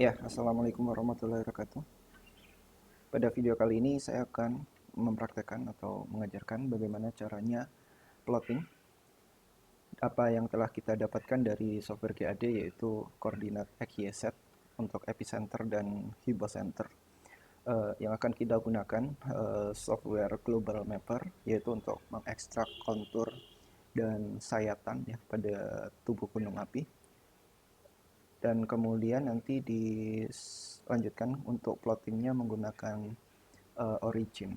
Ya, Assalamualaikum warahmatullahi wabarakatuh. Pada video kali ini saya akan mempraktekkan atau mengajarkan bagaimana caranya plotting apa yang telah kita dapatkan dari software GAD, yaitu koordinat XYZ untuk epicenter dan hypocenter. Yang akan kita gunakan software Global Mapper, yaitu untuk mengekstrak kontur dan sayatan ya pada tubuh gunung api. Dan kemudian nanti dilanjutkan untuk plottingnya menggunakan origin.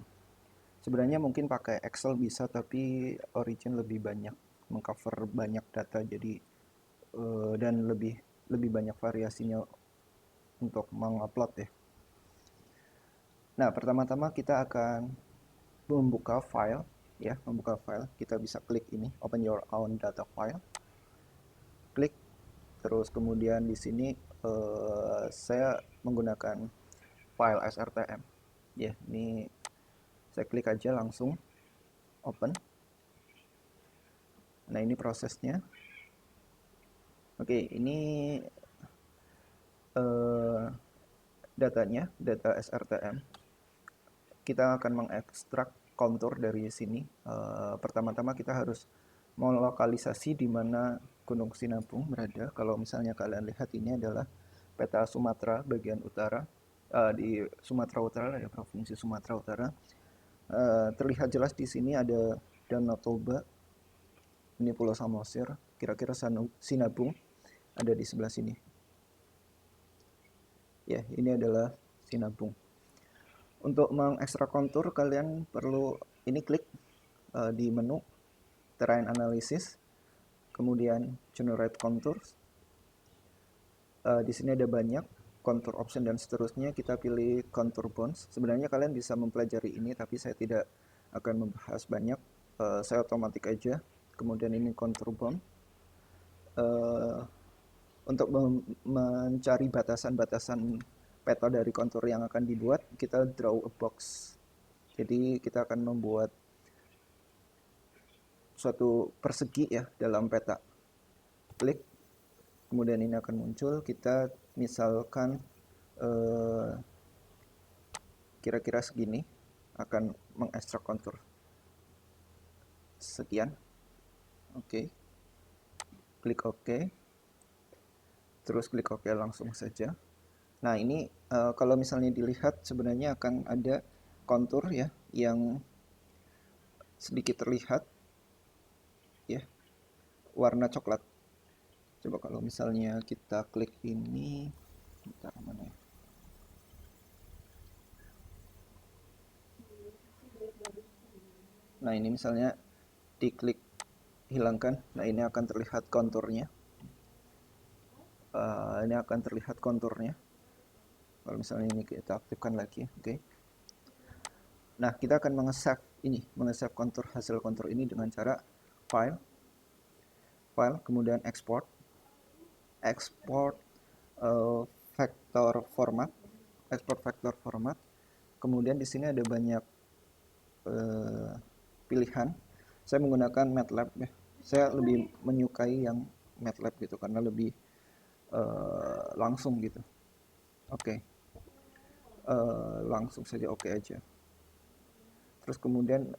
Sebenarnya mungkin pakai Excel bisa, tapi origin lebih banyak mengcover banyak data, jadi dan lebih banyak variasinya untuk mengupload ya. Nah, pertama-tama kita akan membuka file ya, membuka file. Kita bisa klik ini, open your own data file. Klik, terus kemudian di sini saya menggunakan file SRTM. Ya, ini saya klik aja langsung open. Nah, ini prosesnya. Oke, ini datanya, data SRTM. Kita akan mengekstrak kontur dari sini. Pertama-tama kita harus melokalisasi di mana Gunung Sinabung berada. Kalau misalnya kalian lihat, ini adalah peta Sumatera bagian utara. Di Sumatera Utara ya, provinsi Sumatera Utara. Terlihat jelas di sini ada Danau Toba, ini Pulau Samosir, kira-kira Sinabung ada di sebelah sini. Ya, ini adalah Sinabung. Untuk mengekstrak kontur, kalian perlu ini klik di menu Terrain Analysis, kemudian Generate Contours. Di sini ada banyak contour option dan seterusnya. Kita pilih Contour Bounds. Sebenarnya kalian bisa mempelajari ini, tapi saya tidak akan membahas banyak. Saya otomatik aja. Kemudian ini Contour Bound. Untuk mencari batasan-batasan peta dari kontur yang akan dibuat, kita draw a box. Jadi kita akan membuat suatu persegi ya dalam peta. Klik, kemudian ini akan muncul. Kita misalkan kira-kira segini, akan mengekstrak kontur sekian. Oke, klik OK, terus klik OK langsung saja. Nah, ini kalau misalnya dilihat, sebenarnya akan ada kontur ya yang sedikit terlihat ya, warna coklat. Coba kalau misalnya kita klik ini, bentar, mana ya? Nah, ini misalnya diklik hilangkan. Nah, ini akan terlihat konturnya. Ini akan terlihat konturnya. Kalau misalnya ini kita aktifkan lagi, oke. Nah, kita akan mengesave kontur, hasil kontur ini dengan cara file, kemudian export vector format, Kemudian di sini ada banyak pilihan. Saya menggunakan MATLAB ya. Saya lebih menyukai yang MATLAB gitu karena lebih langsung gitu. Oke. Langsung saja oke aja. Terus kemudian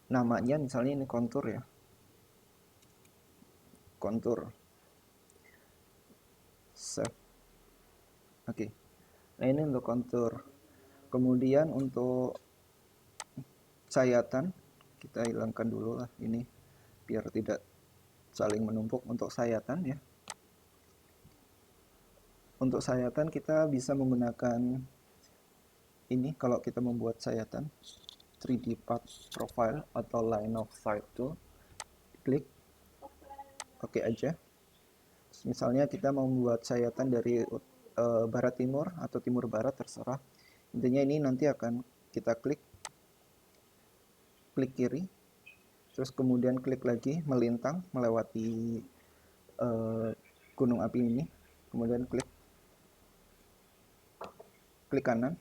namanya misalnya ini kontur ya. Kontur. Save. Oke. Nah, ini untuk kontur. Kemudian untuk sayatan kita hilangkan dulu lah ini biar tidak saling menumpuk. Untuk sayatan ya. Untuk sayatan kita bisa menggunakan ini kalau kita membuat sayatan 3D Path Profile atau Line of Sight tool. Klik oke aja. Misalnya kita mau membuat sayatan dari barat timur atau timur barat, terserah. Intinya ini nanti akan kita klik kiri, terus kemudian klik lagi melintang melewati gunung api ini, kemudian klik kanan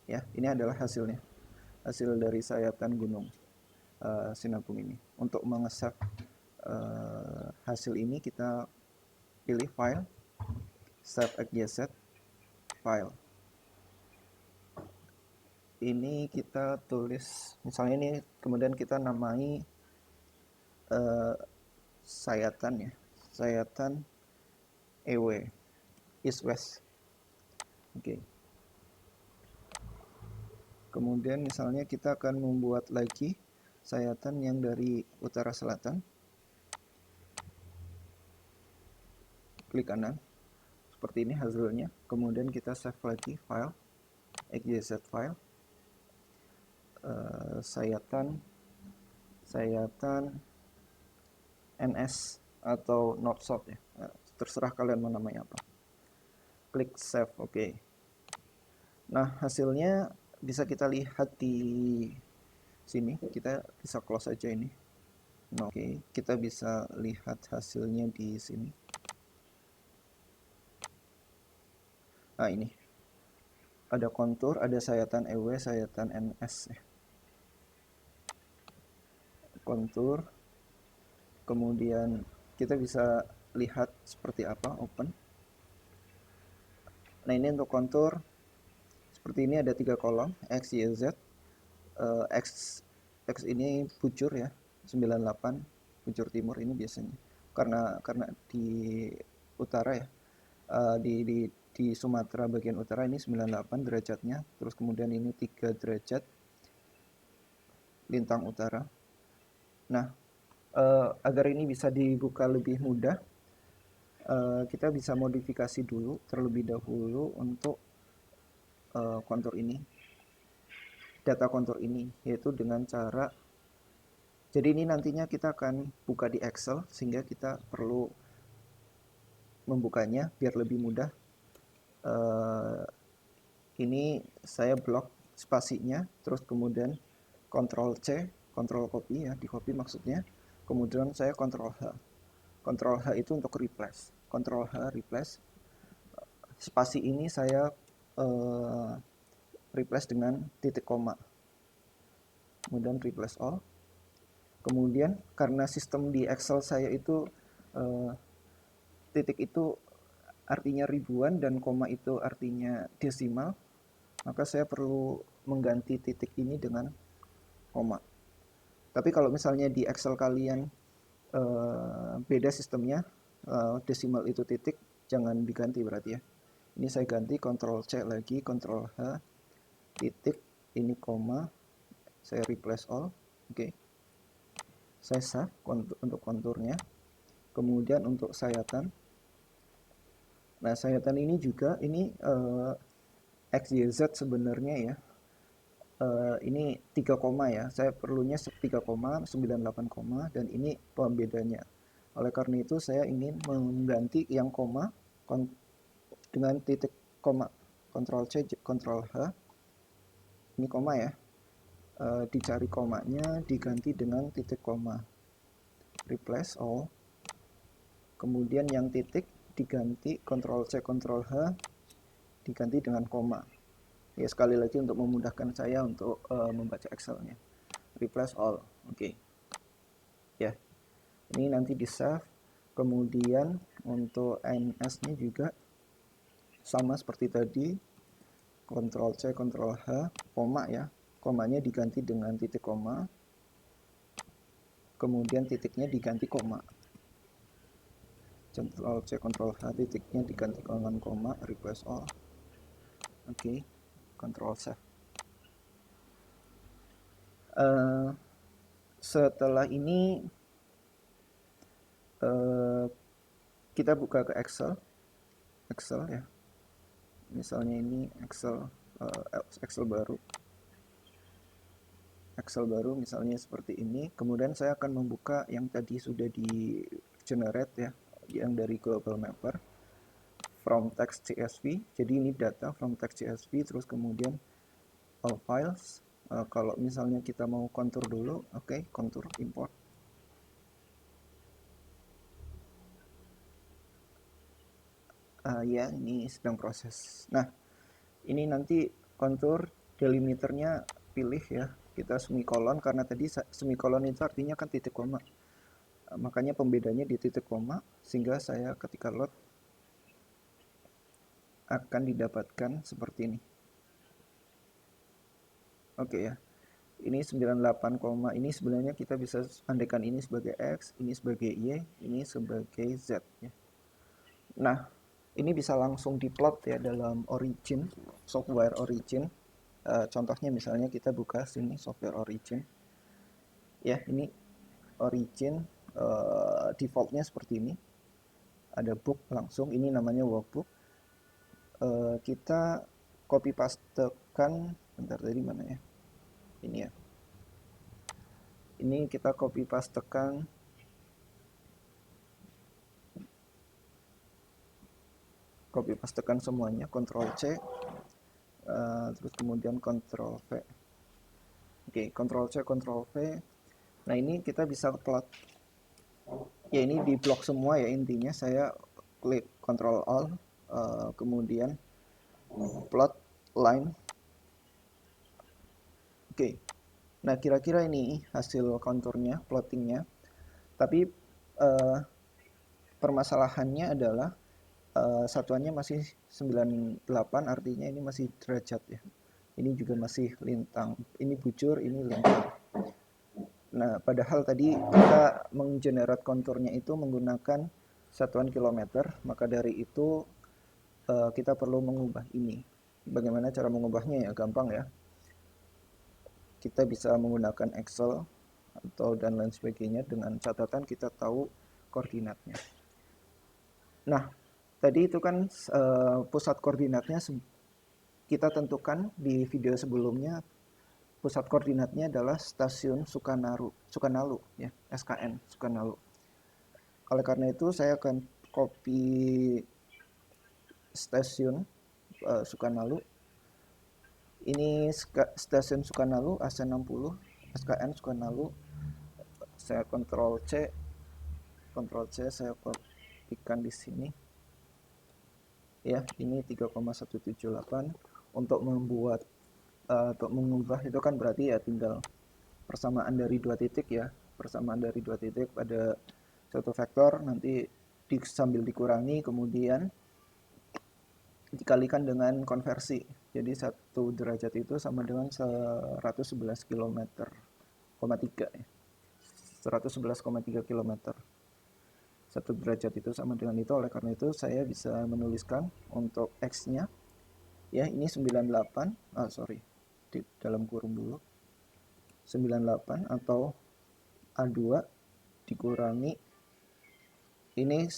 ya. Ini adalah hasil dari sayatan gunung Sinabung ini. Untuk mengesave hasil ini kita pilih file, save XYZ file. Ini kita tulis, misalnya ini kemudian kita namai sayatan ya, sayatan EW, East West. Oke. Kemudian misalnya kita akan membuat lagi sayatan yang dari utara selatan. Klik kanan. Seperti ini hasilnya. Kemudian kita save lagi file, XYZ file. Sayatan NS atau North South ya. Terserah kalian mau namanya apa. Klik save, oke. Nah, hasilnya bisa kita lihat di sini. Kita bisa close aja ini. Oke, kita bisa lihat hasilnya di sini. Nah, ini. Ada kontur, ada sayatan EW, sayatan NS ya. Kontur, kemudian kita bisa lihat seperti apa, open. Nah, ini untuk kontur seperti ini, ada 3 kolom, X, Y, Z. X ini bujur ya, 98 bujur timur ini biasanya karena di utara ya, di Sumatera bagian utara ini 98 derajatnya, terus kemudian ini 3 derajat lintang utara. Nah, agar ini bisa dibuka lebih mudah, kita bisa modifikasi dulu terlebih dahulu untuk kontur ini, data kontur ini, yaitu dengan cara, jadi ini nantinya kita akan buka di Excel sehingga kita perlu membukanya biar lebih mudah. Ini saya blok spasinya, terus kemudian Ctrl C, Ctrl copy ya, di copy maksudnya. Kemudian saya Ctrl H. Ctrl H itu untuk replace. Ctrl H replace. Spasi ini saya replace dengan titik koma. Kemudian replace all. Kemudian karena sistem di Excel saya itu titik itu artinya ribuan dan koma itu artinya desimal, maka saya perlu mengganti titik ini dengan koma. Tapi kalau misalnya di Excel kalian beda sistemnya, desimal itu titik, jangan diganti berarti ya. Ini saya ganti, Ctrl C lagi, Ctrl H, titik, ini koma, saya replace all, oke. Saya save untuk konturnya. Kemudian untuk sayatan, nah sayatan ini juga, ini XYZ sebenarnya ya, ini 3 koma ya, saya perlunya 3 koma, 98 koma, dan ini pembedanya. Oleh karena itu saya ingin mengganti yang koma dengan titik koma. Ctrl C, Ctrl H, ini koma ya, dicari komanya, diganti dengan titik koma, replace all, kemudian yang titik diganti Ctrl C, Ctrl H, diganti dengan koma. Ya, sekali lagi untuk memudahkan saya untuk membaca Excelnya, replace all, oke. Ya, ini nanti di save. Kemudian untuk NS nya juga sama seperti tadi, Ctrl C, Ctrl H, koma ya, komanya diganti dengan titik koma, kemudian titiknya diganti koma. Ctrl C, Ctrl H, titiknya diganti dengan koma, replace all, oke. Ctrl save. Setelah ini kita buka ke Excel ya, misalnya ini Excel baru misalnya seperti ini. Kemudian saya akan membuka yang tadi sudah di generate ya, yang dari global mapper from text CSV. Jadi ini data from text CSV, terus kemudian all files. Kalau misalnya kita mau kontur dulu, oke, kontur import. Ya, ini sedang proses. Nah, ini nanti kontur delimiternya pilih ya, kita semikolon, karena tadi semikolon itu artinya kan titik koma, makanya pembedanya di titik koma, sehingga saya ketika load akan didapatkan seperti ini. Oke ya. Ini 98, ini sebenarnya kita bisa andaikan ini sebagai X, ini sebagai Y, ini sebagai Z ya. Nah, ini bisa langsung diplot ya dalam Origin, software Origin. Contohnya misalnya kita buka sini software Origin. Ya, ini Origin defaultnya seperti ini. Ada book langsung, ini namanya workbook. Kita copy pastekan, bentar tadi mana ya? Ini ya. Ini kita copy pastekan semuanya, Ctrl C, terus kemudian Ctrl V. Oke, Ctrl C, Ctrl V. Nah, ini kita bisa plot. Ya, ini di blok semua ya intinya. Saya klik Ctrl Alt, kemudian plot line. Oke. Nah, kira-kira ini hasil konturnya, plottingnya. Tapi permasalahannya adalah satuannya masih 98, artinya ini masih derajat ya. Ini juga masih lintang. Ini bujur, ini lintang. Nah, padahal tadi kita menggenerate konturnya itu menggunakan satuan kilometer, maka dari itu kita perlu mengubah ini. Bagaimana cara mengubahnya ya? Gampang ya. Kita bisa menggunakan Excel atau dan lain sebagainya dengan catatan kita tahu koordinatnya. Nah, tadi itu kan pusat koordinatnya kita tentukan di video sebelumnya. Pusat koordinatnya adalah stasiun Sukanalu ya, SKN Sukanalu. Oleh karena itu saya akan copy stasiun Sukanalu. Ini stasiun Sukanalu AC60 SKN Sukanalu. Saya Ctrl C saya kopikan di sini. Ya, ini 3,178 untuk membuat untuk mengubah itu kan berarti ya tinggal persamaan dari dua titik ya, persamaan dari dua titik pada suatu vektor nanti sambil dikurangi kemudian dikalikan dengan konversi. Jadi 1 derajat itu sama dengan 111 km, 3 ya. 111,3 km. 1 derajat itu sama dengan itu, oleh karena itu saya bisa menuliskan untuk X-nya ya, ini 98, di dalam kurung dulu. 98 atau A2 dikurangi ini,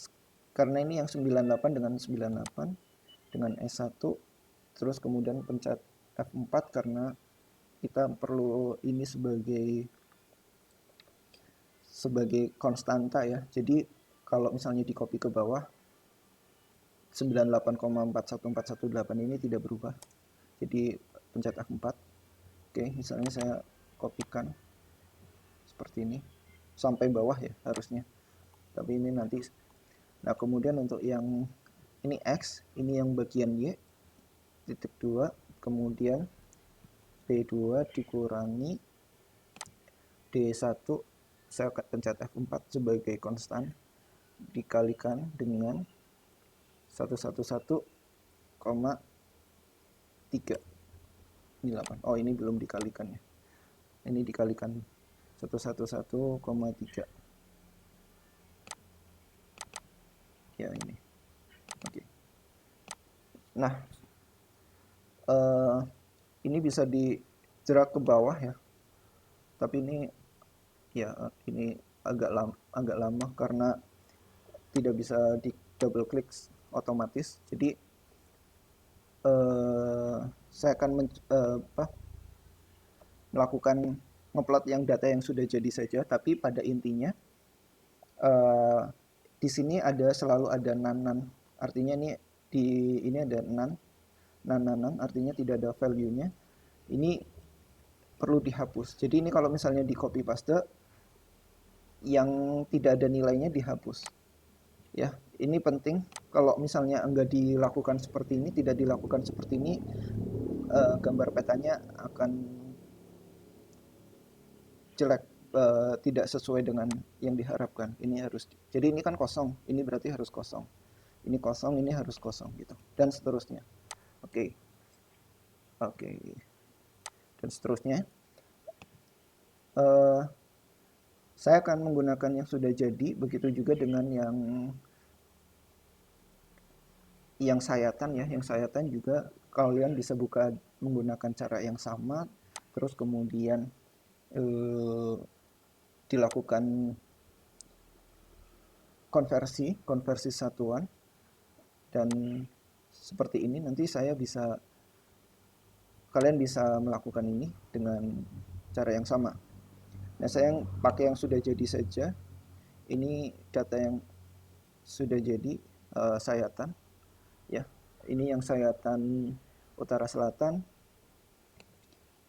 karena ini yang 98 dengan 98 dengan S1, terus kemudian pencet F4 karena kita perlu ini sebagai konstanta ya. Jadi kalau misalnya di copy ke bawah 98,41418 ini tidak berubah. Jadi pencet F4. Oke, misalnya saya kopikan seperti ini sampai bawah ya harusnya. Tapi ini nanti. Nah, kemudian untuk yang ini X, ini yang bagian Y, titik 2, kemudian B2 dikurangi D1, saya pencet F4 sebagai konstan, dikalikan dengan 111,3. Ini 8. Oh, ini belum dikalikan ya. Ini dikalikan 111,3. Ya, ini. Oke. Nah, ini bisa dijerat ke bawah ya. Tapi ini ya ini agak lama karena tidak bisa di double klik otomatis. Jadi saya akan melakukan ngeplot yang data yang sudah jadi saja, tapi pada intinya di sini selalu ada nan. Artinya ini ada nan, artinya tidak ada value-nya. Ini perlu dihapus. Jadi ini kalau misalnya di copy paste yang tidak ada nilainya dihapus. Ya, ini penting. Kalau misalnya enggak dilakukan seperti ini, tidak dilakukan seperti ini, gambar petanya akan jelek, tidak sesuai dengan yang diharapkan. Ini harus. Jadi ini kan kosong. Ini berarti harus kosong. ini kosong, ini harus kosong gitu, dan seterusnya. Oke. Dan seterusnya. Saya akan menggunakan yang sudah jadi, begitu juga dengan yang sayatan ya. Yang sayatan juga kalian bisa buka menggunakan cara yang sama, terus kemudian dilakukan konversi satuan, dan seperti ini nanti kalian bisa melakukan ini dengan cara yang sama. Nah, saya pakai yang sudah jadi saja. Ini data yang sudah jadi, sayatan ya. Ini yang sayatan utara selatan,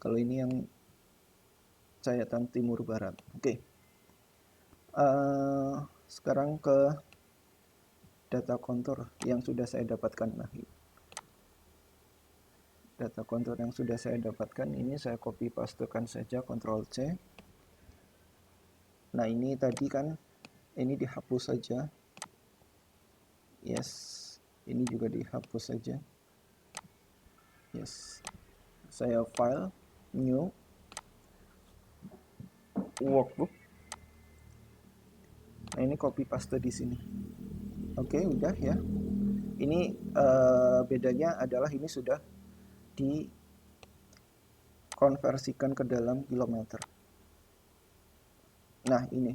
kalau ini yang sayatan timur barat. Oke. Sekarang ke data kontur yang sudah saya dapatkan. Nah, data kontur yang sudah saya dapatkan ini saya copy pastekan saja, Ctrl C. Nah, ini tadi kan ini dihapus saja. Yes, ini juga dihapus saja. Yes. Saya file, new, workbook. Nah, ini copy paste di sini. Oke, udah ya. Ini bedanya adalah ini sudah dikonversikan ke dalam kilometer. Nah, ini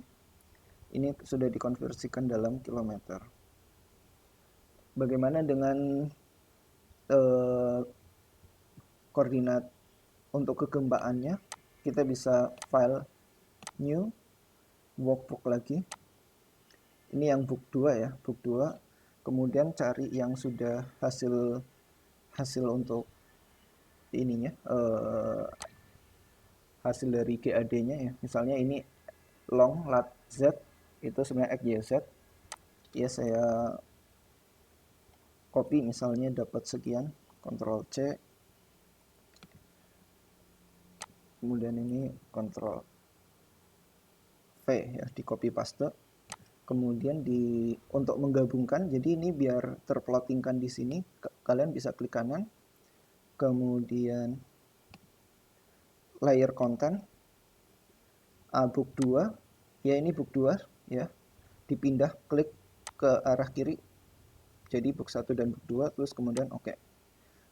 sudah dikonversikan dalam kilometer. Bagaimana dengan koordinat untuk kegembaannya? Kita bisa file, new, workbook lagi. Ini yang book 2 ya, book 2. Kemudian cari yang sudah hasil untuk ininya, hasil dari GAD-nya ya. Misalnya ini long lat z itu sebenarnya xyz. Ya, saya copy misalnya dapat sekian, Ctrl C. Kemudian ini Ctrl V ya, di copy paste. Kemudian untuk menggabungkan, jadi ini biar terplottingkan di sini, kalian bisa klik kanan. Kemudian layer content, book 2. Ya, ini book 2 ya. Dipindah klik ke arah kiri. Jadi book 1 dan book 2, terus kemudian oke.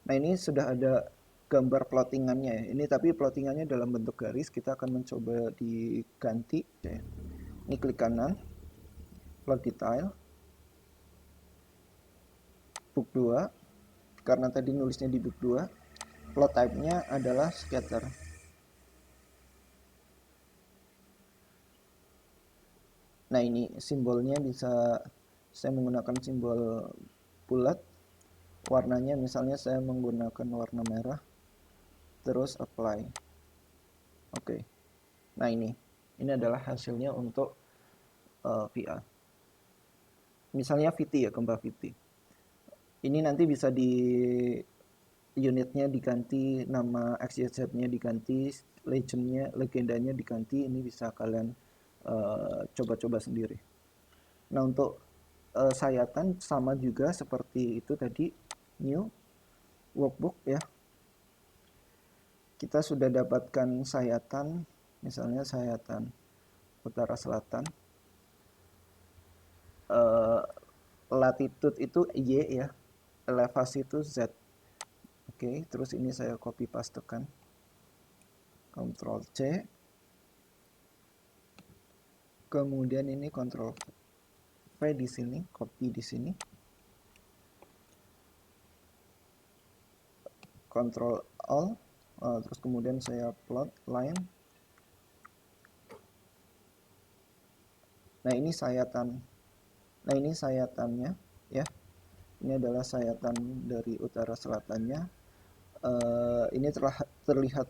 Nah, ini sudah ada gambar plottingannya ya. Ini tapi plottingannya dalam bentuk garis, kita akan mencoba diganti. Ini klik kanan, plot detail, book 2. Karena tadi nulisnya di book 2, plot type-nya adalah scatter. Nah, ini simbolnya saya menggunakan simbol bulat. Warnanya misalnya saya menggunakan warna merah. Terus apply. Oke. Nah, ini adalah hasilnya untuk VR. Misalnya VT ya, gambar VT. Ini nanti bisa unitnya diganti, nama XYZ-nya diganti, legendanya diganti. Ini bisa kalian coba-coba sendiri. Nah, untuk sayatan sama juga seperti itu tadi, new workbook ya. Kita sudah dapatkan sayatan, misalnya sayatan utara selatan. Latitude itu Y ya, elevasi itu Z. Oke, terus ini saya copy pastekan, Ctrl C. Kemudian ini Ctrl V di sini, copy di sini. Ctrl Alt, terus kemudian saya plot line. Nah, ini sayatan. Nah, ini sayatannya ya. Ini adalah sayatan dari utara selatannya. Ini terlihat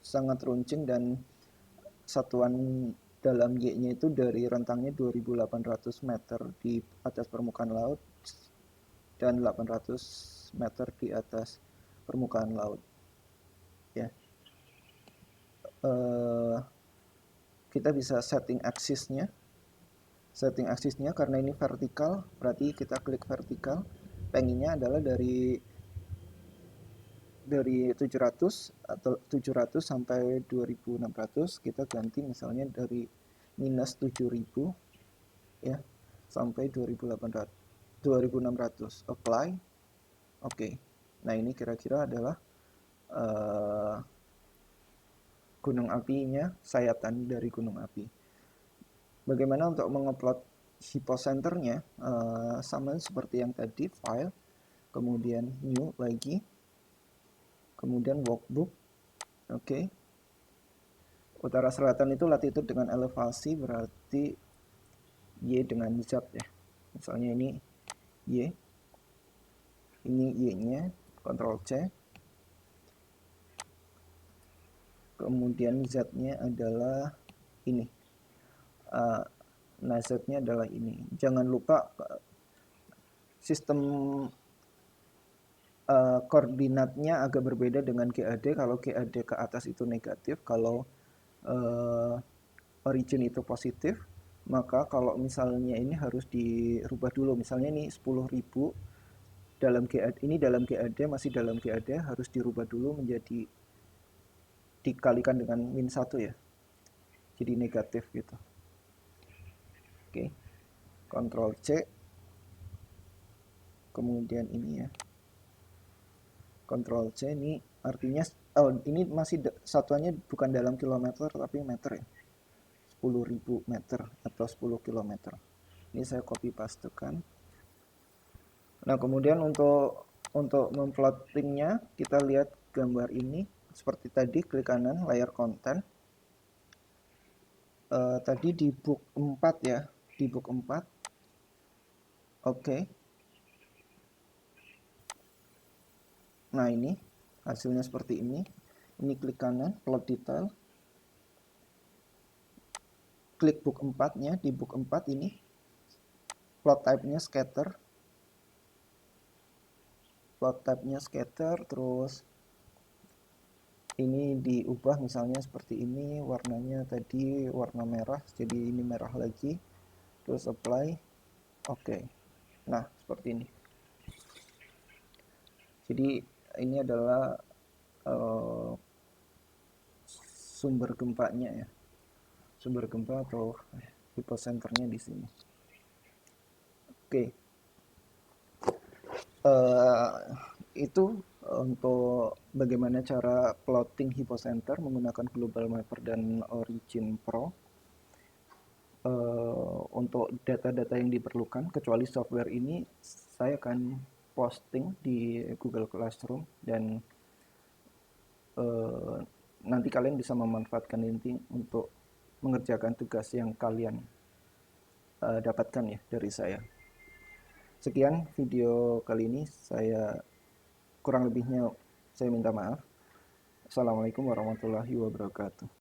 sangat runcing, dan satuan dalam Y-nya itu dari rentangnya 2800 meter di atas permukaan laut dan 800 meter di atas permukaan laut ya. Kita bisa setting axisnya. Setting aksisnya karena ini vertikal, berarti kita klik vertikal. Pengennya adalah dari 700 atau 700 sampai 2600, kita ganti misalnya dari minus 7000 ya sampai 2800 2600. Apply. Oke. Nah, ini kira-kira adalah gunung apinya, sayatan dari gunung api. Bagaimana untuk mengupload hypocenternya? Sama seperti yang tadi, file, kemudian new lagi, kemudian workbook. Oke. Utara selatan itu latitude dengan elevasi, berarti Y dengan Z ya. Misalnya ini Y, ini Y-nya, Ctrl C. Kemudian Z-nya adalah ini. Nah, Z-nya adalah ini. Jangan lupa sistem koordinatnya agak berbeda dengan GAD. Kalau GAD ke atas itu negatif, kalau origin itu positif, maka kalau misalnya ini harus dirubah dulu. Misalnya ini 10.000 dalam GAD, ini dalam GAD, masih dalam GAD, harus dirubah dulu menjadi dikalikan dengan min 1 ya. Jadi negatif gitu. Oke. Ctrl C. Kemudian ini ya. Ctrl C ini artinya ini masih satuannya bukan dalam kilometer tapi meter ya. 10.000 meter atau 10 kilometer. Ini saya copy pastekan. Nah, kemudian untuk memplottingnya, kita lihat gambar ini. Seperti tadi, klik kanan, layar konten. Tadi di book 4 ya, di book 4. Oke. Nah, ini hasilnya seperti ini. Ini klik kanan, plot detail. Klik book 4-nya, di book 4 ini. Plot type-nya scatter. Plot type-nya scatter, terus ini diubah misalnya seperti ini, warnanya tadi warna merah, jadi ini merah lagi, terus apply. Oke. Nah, seperti ini. Jadi ini adalah sumber gempanya ya, sumber gempa atau hipocenternya di sini. Oke. Itu untuk bagaimana cara plotting hypocenter menggunakan Global Mapper dan Origin Pro. Untuk data-data yang diperlukan, kecuali software ini, saya akan posting di Google Classroom dan nanti kalian bisa memanfaatkan ini untuk mengerjakan tugas yang kalian dapatkan ya dari saya. Sekian video kali ini, saya kurang lebihnya saya minta maaf. Assalamualaikum warahmatullahi wabarakatuh.